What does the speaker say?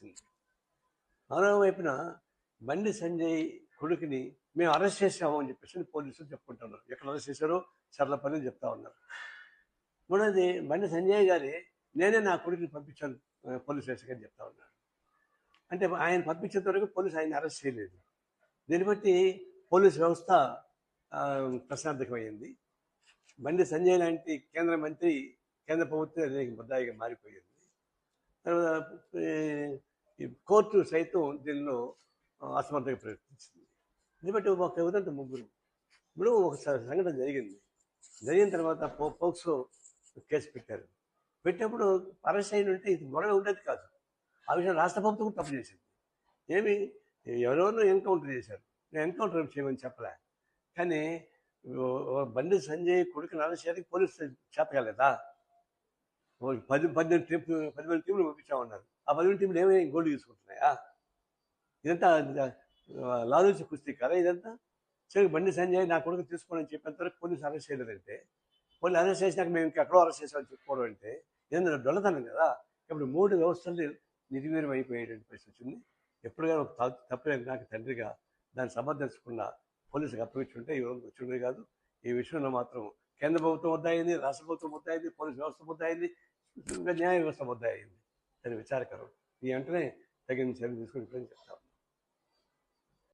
వచ్చింది. మరో వైపున బండి సంజయ్ కొడుకుని మేము అరెస్ట్ చేసాము అని చెప్పేసి పోలీసులు చెప్పుకుంటున్నారు. ఎక్కడ అరెస్ట్ చేశారో చర్లపల్లి అని చెప్తా ఉన్నారు. మూడోది బండి సంజయ్ గారి నేనే నా కొడుకుని పంపించాను పోలీస్ స్టేషన్కి అని చెప్తా ఉన్నాడు. అంటే ఆయన పంపించేంత వరకు పోలీసు ఆయన అరెస్ట్ చేయలేదు. దీన్ని బట్టి పోలీస్ వ్యవస్థ ప్రశ్నార్థకమైంది. బండి సంజయ్ లాంటి కేంద్ర మంత్రి కేంద్ర ప్రభుత్వం ముద్దాయిగా మారిపోయింది. తర్వాత ఈ కోర్టు సైతం దీనిలో అసమర్థంగా ప్రవర్తించింది. దీన్ని బట్టి ఒక ఉదాహరణ ముగ్గురు ఇప్పుడు ఒక సంఘటన జరిగింది. జరిగిన తర్వాత పోక్సో కేసు పెట్టారు. పెట్టినప్పుడు అరెస్ట్ అయిన ఉంటే ఇది గొడవ ఉండేది కాదు. ఆ విషయం రాష్ట్ర ప్రభుత్వం కూడా తప్పు చేసింది. ఏమి ఎవరెవరినో ఎన్కౌంటర్ చేశారు, నేను ఎన్కౌంటర్ చేయమని చెప్పలే. కానీ బండి సంజయ్ కొడుకుని అరెస్ట్ చేయడానికి పోలీసు చేత కాలేదా? 10 టీంలు పంపించామన్నారు. ఆ 10 టీంలు ఏమైనా గోల్డ్ తీసుకుంటున్నాయా? ఇదంతా లాలూచి కుస్తీ కదా ఇదంతా. సరే బండి సంజయ్ నా కొడుకు తీసుకోవాలని చెప్పేంతవరకు పోలీసు అరెస్ట్ చేయలేదంటే, పోలీసు అరెస్ట్ చేసినాక మేము ఇంకెక్కడో అరెస్ట్ చేసామని చెప్పుకోవడం అంటే ఏదైనా దొంగతనం కదా. ఇప్పుడు 3 వ్యవస్థలు నిర్వీర్యం అయిపోయేటువంటి పరిస్థితి వచ్చింది. ఎప్పుడుగా ఒక తప్పు నాకు తండ్రిగా దాన్ని సమర్థించకుండా పోలీసులకు అప్పగించుంటే ఈ రోజు వచ్చిండే కాదు. ఈ విషయంలో మాత్రం కేంద్ర ప్రభుత్వం ముద్దాయింది, రాష్ట్ర ప్రభుత్వం ముద్దాయింది, పోలీసు వ్యవస్థ ముద్దాయింది, న్యాయ వ్యవస్థ ముద్దాయింది. దాని విచారకరం. ఈ వెంటనే తగిన చర్యలు తీసుకుని చెప్తాం.